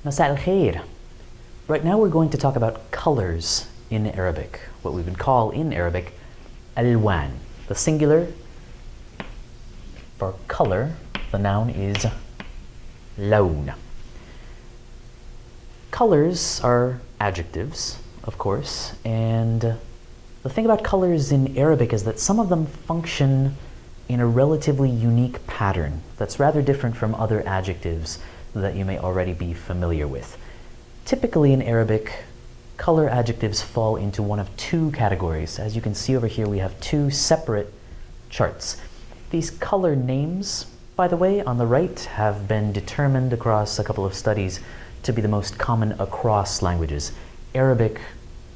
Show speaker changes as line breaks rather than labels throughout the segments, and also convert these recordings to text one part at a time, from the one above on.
Masā al-khair. Right now we're going to talk about colors in Arabic, what we would call in Arabic alwan. The singular for color, the noun is lawn. Colors are adjectives, of course, and the thing about colors in Arabic is that some of them function in a relatively unique pattern that's rather different from other adjectives that you may already be familiar with. Typically in Arabic, color adjectives fall into one of two categories. As you can see over here, we have two separate charts. These color names, by the way, on the right, have been determined across a couple of studies to be the most common across languages. Arabic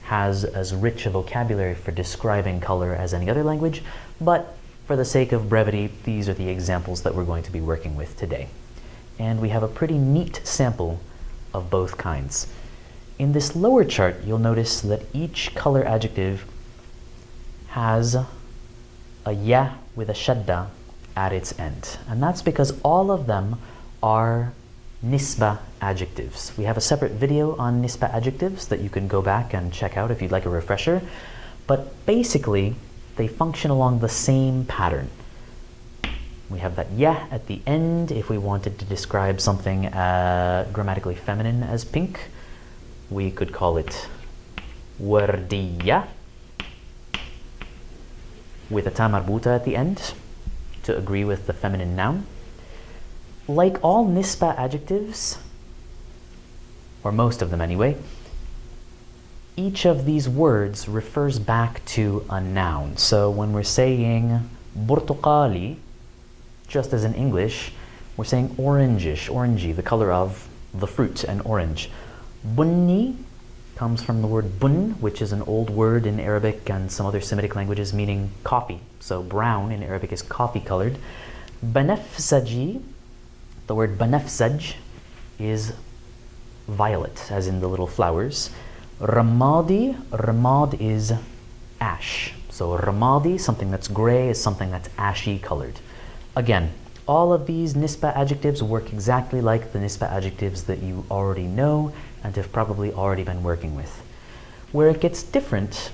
has as rich a vocabulary for describing color as any other language, but for the sake of brevity, these are the examples that we're going to be working with today. And we have a pretty neat sample of both kinds. In this lower chart, you'll notice that each color adjective has a ya with a shadda at its end. And that's because all of them are nisba adjectives. We have a separate video on nisba adjectives that you can go back and check out if you'd like a refresher. But basically, they function along the same pattern. We have that ya at the end if we wanted to describe something grammatically feminine as pink. We could call it wardiya with a ta marbuta at the end to agree with the feminine noun. Like all nisba adjectives, or most of them anyway, each of these words refers back to a noun. So when we're saying burtuqali, just as in English, we're saying orangish, orangey, the color of the fruit, an orange. Bunni comes from the word bun, which is an old word in Arabic and some other Semitic languages meaning coffee. So brown in Arabic is coffee colored. Banafsaji, the word banafsaj is violet, as in the little flowers. Ramadi, ramad is ash. So ramadi, something that's gray, is something that's ashy colored. Again, all of these nisba adjectives work exactly like the nisba adjectives that you already know and have probably already been working with. Where it gets different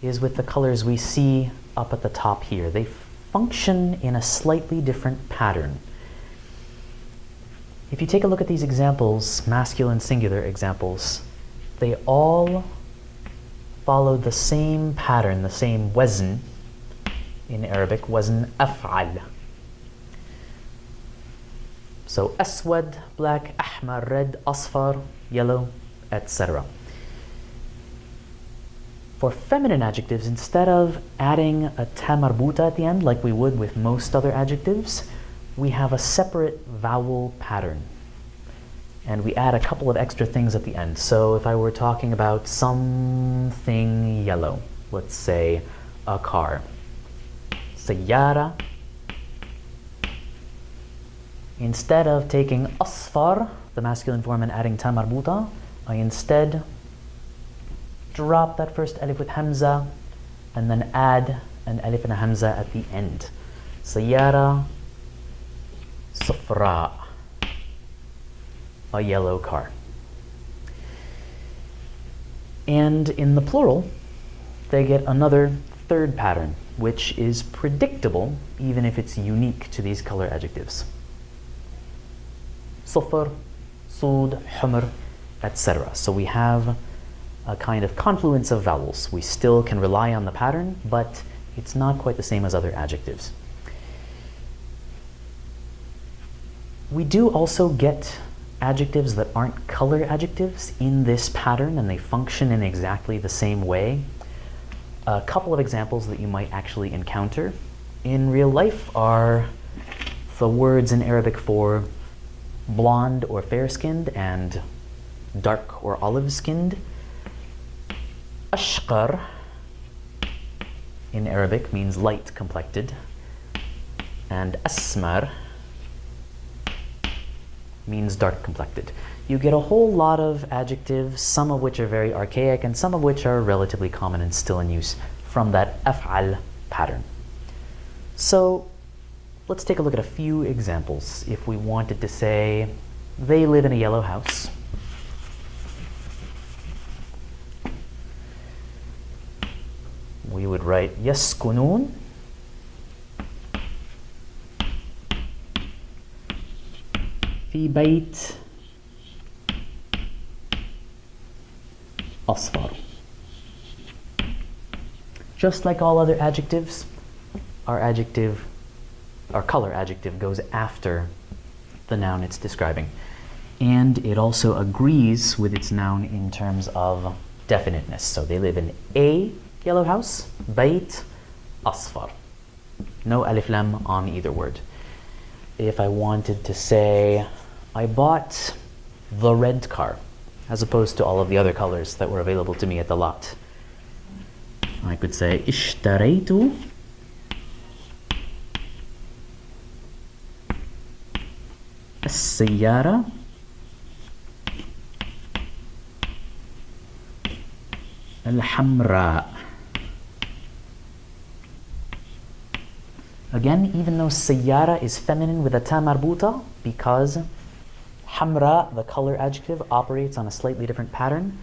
is with the colors we see up at the top here. They function in a slightly different pattern. If you take a look at these examples, masculine singular examples, they all follow the same pattern, the same wazn in Arabic, wazn af'al. So aswad, black, ahmar, red, asfar, yellow, etc. For feminine adjectives, instead of adding a ta marbuta at the end like we would with most other adjectives, we have a separate vowel pattern. And we add a couple of extra things at the end. So if I were talking about something yellow, let's say a car, sayyara, instead of taking asfar, the masculine form, and adding ta marbuta, I instead drop that first alif with hamza and then add an alif and a hamza at the end. Sayyara safra, a yellow car. And in the plural, they get another third pattern, which is predictable even if it's unique to these color adjectives. Sufr, sud, humr, etc. So we have a kind of confluence of vowels. We still can rely on the pattern, but it's not quite the same as other adjectives. We do also get adjectives that aren't color adjectives in this pattern, and they function in exactly the same way. A couple of examples that you might actually encounter in real life are the words in Arabic for blonde or fair-skinned and dark or olive-skinned. Ashqar in Arabic means light-complected, and asmar means dark-complected. You get a whole lot of adjectives, some of which are very archaic and some of which are relatively common and still in use from that af'al pattern. So let's take a look at a few examples. If we wanted to say they live in a yellow house. We would write يسكنون في بيت أصفر. Just like all other adjectives, our color adjective goes after the noun it's describing. And it also agrees with its noun in terms of definiteness. So they live in a yellow house, بيت أصفر. No alif lam on either word. If I wanted to say, I bought the red car, as opposed to all of the other colors that were available to me at the lot, I could say اشتريت السيارة الحمراء. Again, even though سيارة is feminine with a ta marbuta, because حمراء, the color adjective, operates on a slightly different pattern,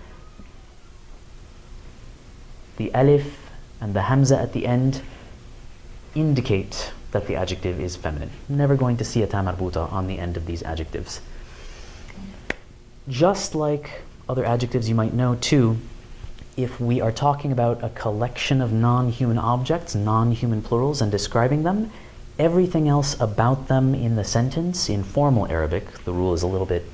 the alif and the hamza at the end indicate that the adjective is feminine. Never going to see a ta marbuta on the end of these adjectives. Just like other adjectives you might know too, if we are talking about a collection of non-human objects, non-human plurals, and describing them, everything else about them in the sentence, in formal Arabic, the rule is a little bit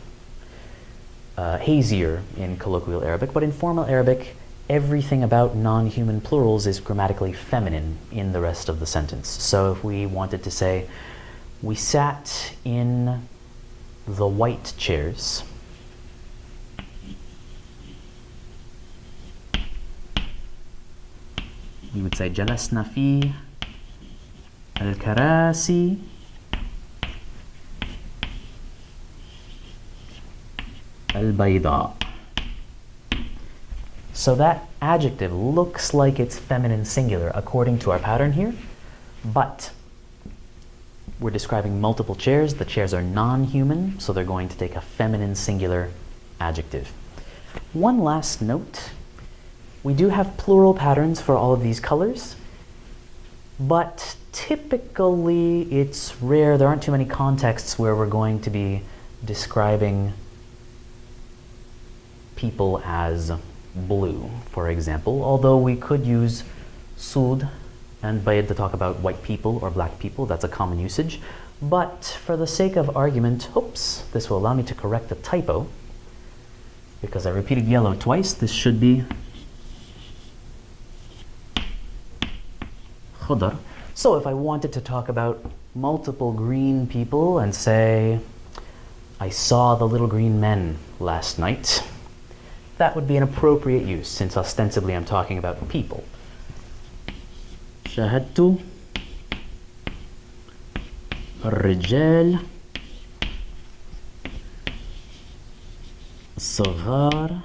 hazier in colloquial Arabic, but in formal Arabic, everything about non-human plurals is grammatically feminine in the rest of the sentence. So if we wanted to say, we sat in the white chairs, we would say جلسنا في الكراسي البيضاء. So that adjective looks like it's feminine singular according to our pattern here, but we're describing multiple chairs. The chairs are non-human, so they're going to take a feminine singular adjective. One last note. We do have plural patterns for all of these colors, but typically it's rare. There aren't too many contexts where we're going to be describing people as blue, for example, although we could use sud and bayd to talk about white people or black people. That's a common usage. But for the sake of argument, oops, this will allow me to correct a typo, because I repeated yellow twice. This should be khudar. So if I wanted to talk about multiple green people and say, I saw the little green men last night, that would be an appropriate use, since ostensibly I'm talking about people. شاهدت الرجال الصغار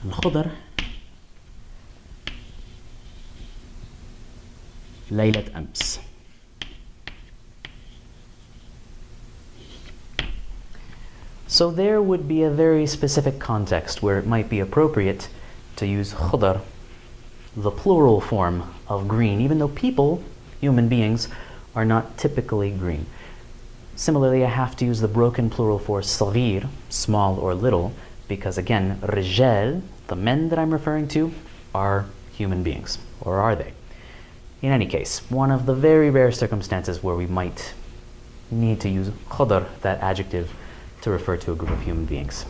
الخضر ليلة أمس. So there would be a very specific context where it might be appropriate to use khudar, the plural form of green, even though people, human beings, are not typically green. Similarly, I have to use the broken plural for صغير, small or little, because again, rijal, the men that I'm referring to, are human beings, or are they? In any case, one of the very rare circumstances where we might need to use khudar, that adjective, to refer to a group of human beings.